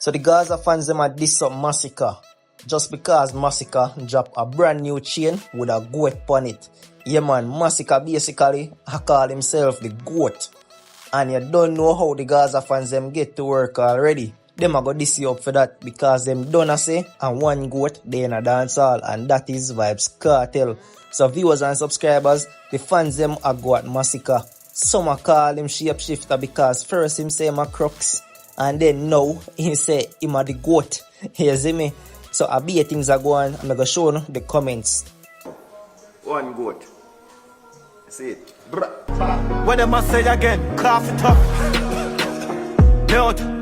So the Gaza fans them are diss up Masicka just because Masicka drop a brand new chain with a goat on it. Yeah man, Masicka basically call himself the goat. And you don't know how the Gaza fans them get to work already. Them a go diss you up for that because them done a say and one goat they in a dance hall, and that is Vybz Kartel. So viewers and subscribers, the fans them a go at Masicka. Some a call him shapeshifter because first him say him a crux, and then now he say him a the goat. You see me? So a bit things are going, I'm gonna show you the comments. One goat. See it. What am I say again? Cough it up. Note.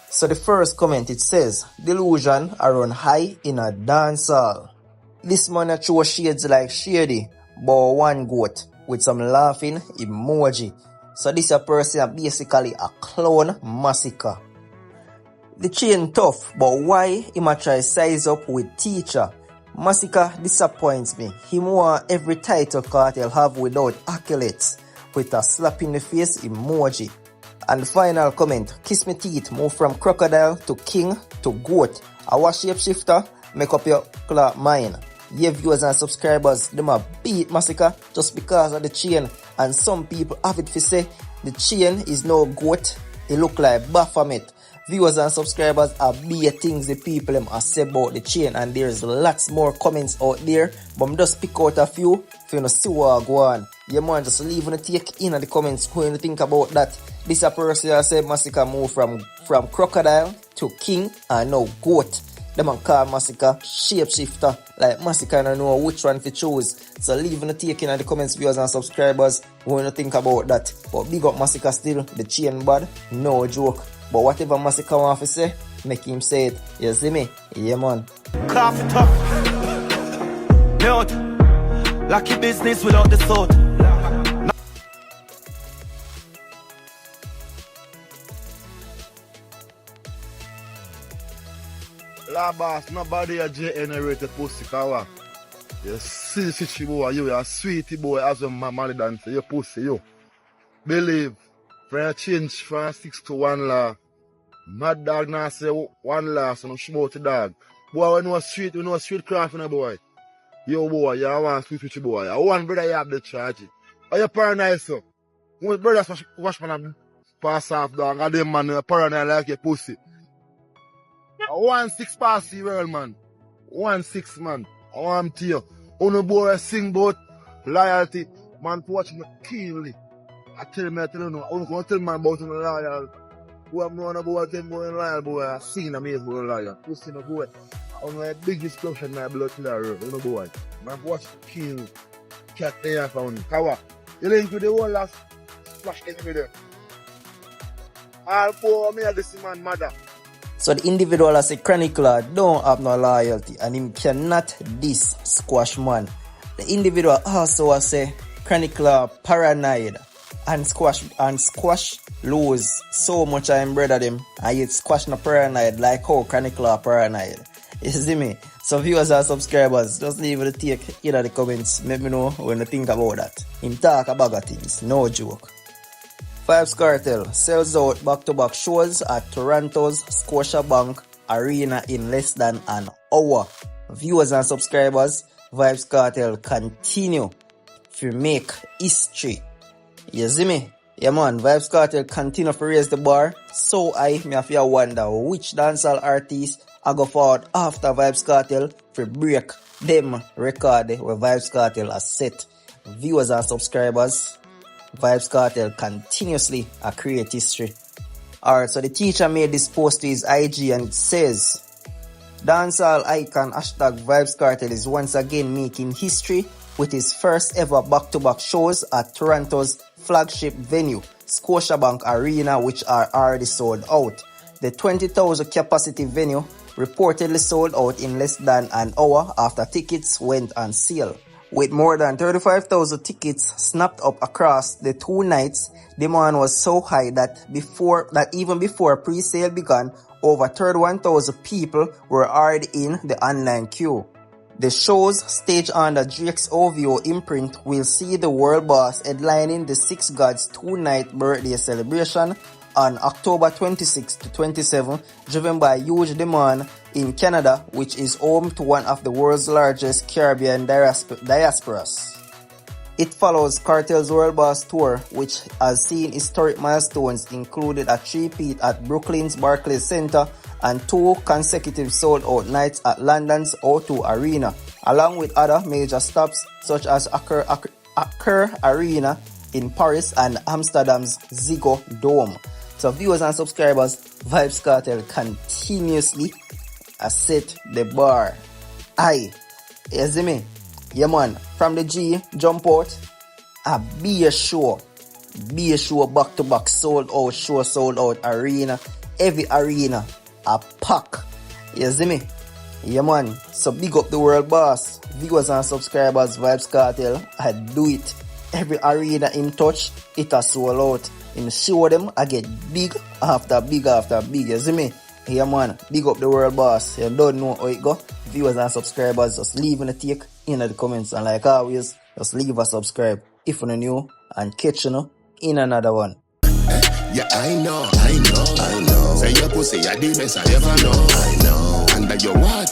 So the first comment, it says, delusion are run high in a dance hall. This man a throw shades like shady, but one goat with some laughing emoji. So this a person a basically a clown Masicka. The chain tough, but why him a try size up with teacher? Masicka disappoints me. Him want every title Kartel have without accolades, with a slap in the face emoji. And final comment, kiss me teeth, move from crocodile to king to goat. I was shapeshifter, make up your mind. Yeah, viewers and subscribers, them a beat Masicka just because of the chain. And some people have it to say the chain is no goat, it look like Baphomet. Viewers and subscribers are be things the people them are say about the chain, and there's lots more comments out there, but I'm just pick out a few if you know see what go on. Yeah man, just leave in the take in the comments what you think about that. This a person that said Masicka move from crocodile to king and now goat. Them man call Masicka shapeshifter. Like Masicka don't know which one to choose. So leave in the take in the comments, viewers and subscribers, what you think about that. But big up Masicka still, the chain bad, no joke. But whatever Masicka want to say, make him say it. You see me? Yeah man. Cough it up. Note. Lucky business without the sword. La boss, nobody a generated pussy, kawa. You see boy, you a sweetie boy as a mammy dancer, you pussy, you. Believe, for a change from 6 to 1 law. Mad dog now say 1 law, so no shoot the dog. Boy, we know street craft in a boy. Yo boy, you want sweet boy. I want brother you have the charge. Are you paranoid, so? When brothers wash man pass off dog, and them man paranoid like your pussy. 1-6 pass the world, man. 1-6, man. I want to tell you. Uno boy sing about loyalty. Man, to watch me keenly. I tell you, no. I want to tell man about loyalty. Boy, I'm not about them boy loyal, boy. I sing a maze boy loyal. Pussy no boy. I want the biggest explosion in my blood to the road. Uno boy. Man, watch me kill. Cat there found. Kawa. You link to the whole last splash every day. All 4 me are this man mother. So the individual as a chronicler don't have no loyalty, and him cannot diss Squash man. The individual also has a chronicler paranoid, and Squash lose so much I brother them, and yet Squash no paranoid like how chronicler paranoid. You see me? So viewers and subscribers, just leave the take in the comments. Let me know when you think about that. Him talk about things, no joke. Vybz Kartel sells out back-to-back shows at Toronto's Scotiabank Arena in less than an hour. Viewers and subscribers, Vybz Kartel continue to make history. You see me? Yeah man, Vybz Kartel continue to raise the bar. So I have to wonder which dancehall artists I go forward after Vybz Kartel to break them record where Vybz Kartel has set. Viewers and subscribers, Vybz Kartel continuously create history. Alright, so the teacher made this post to his IG and it says, dancehall icon #Vybz Kartel is once again making history with his first ever back-to-back shows at Toronto's flagship venue, Scotiabank Arena, which are already sold out. The 20,000 capacity venue reportedly sold out in less than an hour after tickets went on sale. With more than 35,000 tickets snapped up across the 2 nights, demand was so high that even before pre-sale began, over 31,000 people were already in the online queue. The shows, staged under Drake's OVO imprint, will see the world boss headlining the Six Gods 2-night birthday celebration on October 26 to 27, driven by huge demand in Canada, which is home to one of the world's largest Caribbean diasporas. It follows Kartel's World Boss Tour, which has seen historic milestones, including a three-peat at Brooklyn's Barclays Center and 2 consecutive sold-out nights at London's O2 Arena, along with other major stops such as Accra Arena in Paris and Amsterdam's Ziggo Dome. So viewers and subscribers, Vybz Kartel continuously set the bar. Aye, you see me? Yeah man, from the G, jump out, be a show back to back, sold out arena, every arena, a pack, you see me? Yeah man, so big up the world boss, viewers and subscribers, Vybz Kartel, I do it, every arena in touch, it a sold out, in show them, I get big after big, you see me? Yeah man, big up the world boss, you don't know how it go, viewers and subscribers, just leave in the take in the comments, and like always, just leave a subscribe if you're new, and catch you in another one. Yeah, I know. Say your pussy, I the best I ever know. Under your water.